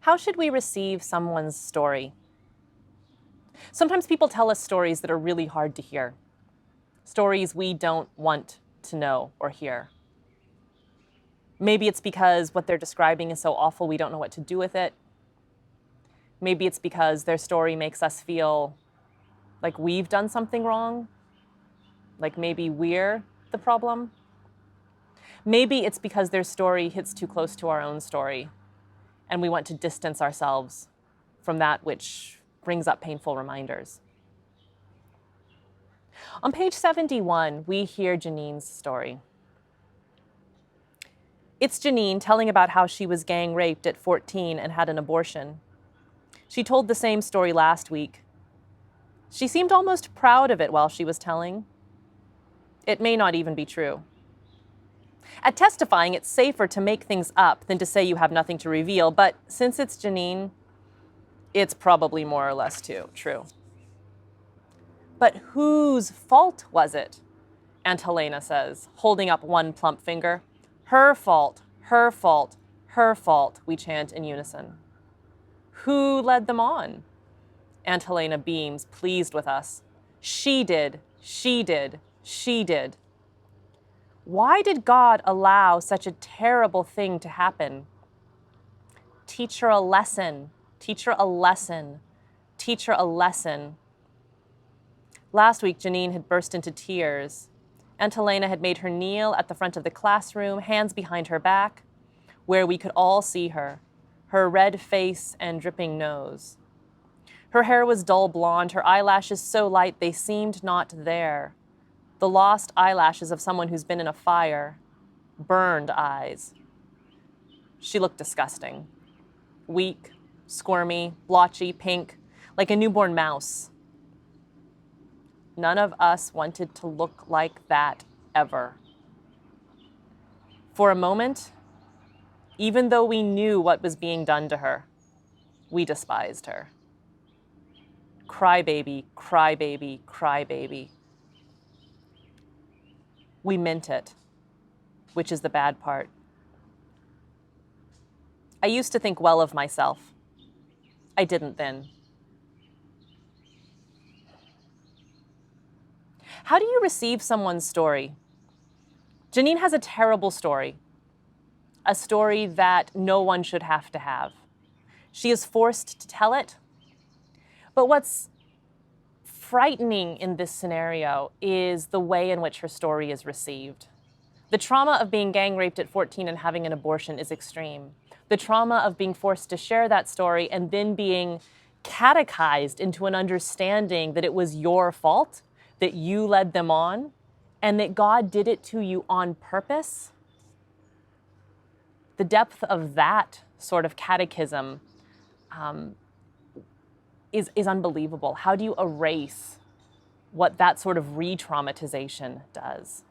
How should we receive someone's story? Sometimes people tell us stories that are really hard to hear, stories we don't want to know or hear. Maybe it's because what they're describing is so awful we don't know what to do with it. Maybe it's because their story makes us feel like we've done something wrong, like maybe we're the problem. Maybe it's because their story hits too close to our own story, and we want to distance ourselves from that which brings up painful reminders. On page 71, we hear Janine's story. It's Janine telling about how she was gang raped at 14 and had an abortion. She told the same story last week. She seemed almost proud of it while she was telling. It may not even be true. At testifying, it's safer to make things up than to say you have nothing to reveal, but since it's Janine, it's probably more or less true. But whose fault was it? Aunt Helena says, holding up one plump finger. Her fault, her fault, her fault, we chant in unison. Who led them on? Aunt Helena beams, pleased with us. She did, she did, she did. Why did God allow such a terrible thing to happen? Teach her a lesson, teach her a lesson, teach her a lesson. Last week, Janine had burst into tears. Aunt Helena had made her kneel at the front of the classroom, hands behind her back, where we could all see her, her red face and dripping nose. Her hair was dull blonde, her eyelashes so light they seemed not there. The lost eyelashes of someone who's been in a fire, burned eyes. She looked disgusting. Weak, squirmy, blotchy, pink, like a newborn mouse. None of us wanted to look like that ever. For a moment, even though we knew what was being done to her, we despised her. Crybaby, crybaby, crybaby. We meant it, which is the bad part. I used to think well of myself. I didn't then. How do you receive someone's story? Janine has a terrible story, a story that no one should have to have. She is forced to tell it. But what's frightening in this scenario is the way in which her story is received. The trauma of being gang raped at 14 and having an abortion is extreme. The trauma of being forced to share that story and then being catechized into an understanding that it was your fault, that you led them on, and that God did it to you on purpose. The depth of that sort of catechism is unbelievable. How do you erase what that sort of re-traumatization does?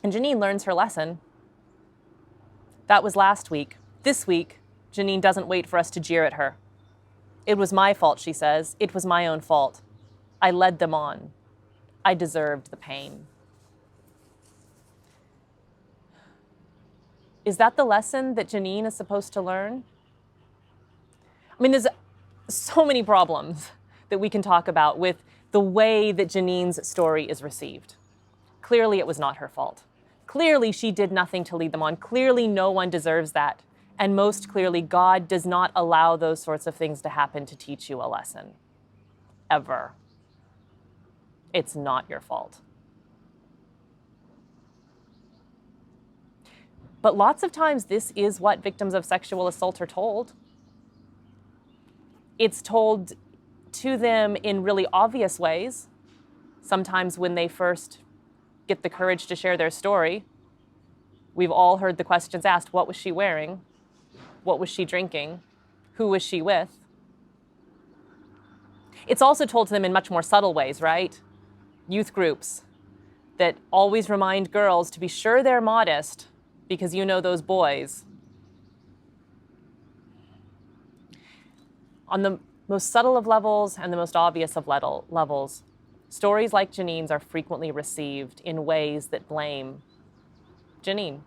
And Janine learns her lesson. That was last week. This week, Janine doesn't wait for us to jeer at her. It was my fault, she says. It was my own fault. I led them on. I deserved the pain. Is that the lesson that Janine is supposed to learn? I mean, there's so many problems that we can talk about with the way that Janine's story is received. Clearly, it was not her fault. Clearly, she did nothing to lead them on. Clearly, no one deserves that. And most clearly, God does not allow those sorts of things to happen to teach you a lesson. Ever. It's not your fault. But lots of times, this is what victims of sexual assault are told. It's told to them in really obvious ways. Sometimes when they first get the courage to share their story, we've all heard the questions asked, what was she wearing? What was she drinking? Who was she with? It's also told to them in much more subtle ways, right? Youth groups that always remind girls to be sure they're modest because you know those boys. On the most subtle of levels and the most obvious of levels, stories like Janine's are frequently received in ways that blame Janine,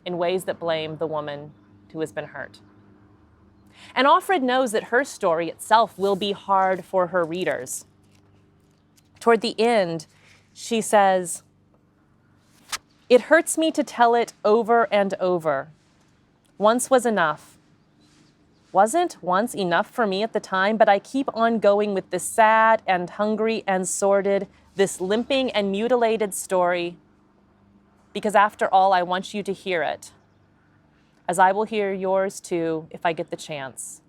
in ways that blame the woman who has been hurt. And Offred knows that her story itself will be hard for her readers. Toward the end, she says, "It hurts me to tell it over and over. Once was enough. Wasn't once enough for me at the time, but I keep on going with this sad and hungry and sordid, this limping and mutilated story, because after all, I want you to hear it, as I will hear yours too if I get the chance."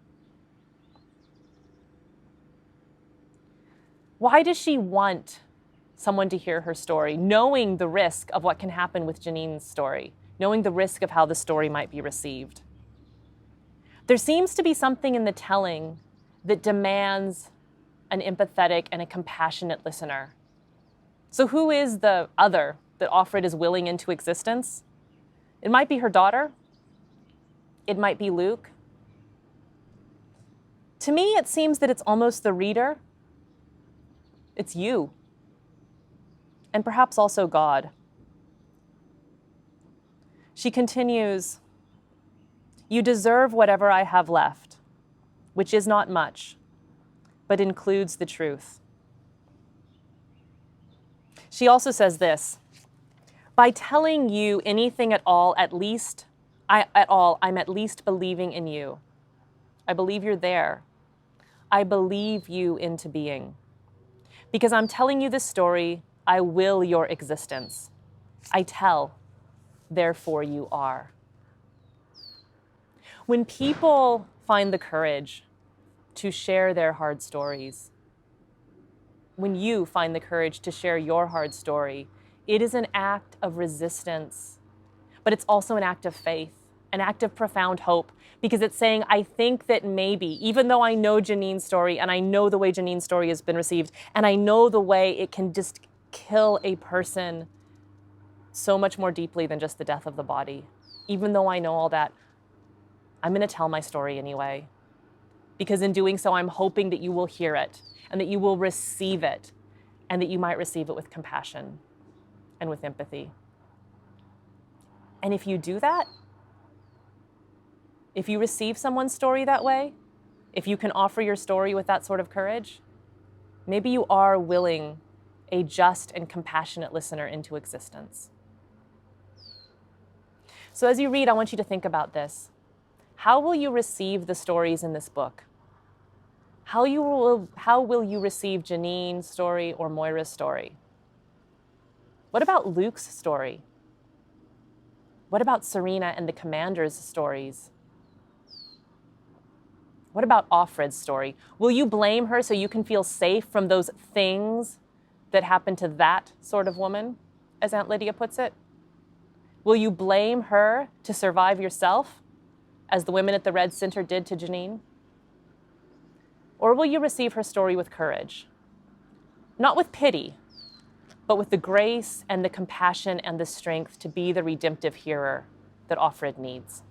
Why does she want someone to hear her story, knowing the risk of what can happen with Janine's story, knowing the risk of how the story might be received? There seems to be something in the telling that demands an empathetic and a compassionate listener. So who is the other that Offred is willing into existence? It might be her daughter. It might be Luke. To me, it seems that it's almost the reader. It's you. And perhaps also God. She continues, "You deserve whatever I have left, which is not much, but includes the truth." She also says this, "By telling you anything at all, I'm at least believing in you. I believe you're there. I believe you into being. Because I'm telling you this story, I will your existence. I tell, therefore you are." When people find the courage to share their hard stories, when you find the courage to share your hard story, it is an act of resistance, but it's also an act of faith, an act of profound hope, because it's saying, I think that maybe, even though I know Janine's story and I know the way Janine's story has been received, and I know the way it can just kill a person so much more deeply than just the death of the body, even though I know all that, I'm going to tell my story anyway. Because in doing so, I'm hoping that you will hear it and that you will receive it and that you might receive it with compassion and with empathy. And if you do that, if you receive someone's story that way, if you can offer your story with that sort of courage, maybe you are willing a just and compassionate listener into existence. So as you read, I want you to think about this. How will you receive the stories in this book? How will you receive Janine's story or Moira's story? What about Luke's story? What about Serena and the commander's stories? What about Offred's story? Will you blame her so you can feel safe from those things that happened to that sort of woman, as Aunt Lydia puts it? Will you blame her to survive yourself, as the women at the Red Center did to Janine? Or will you receive her story with courage? Not with pity, but with the grace and the compassion and the strength to be the redemptive hearer that Offred needs.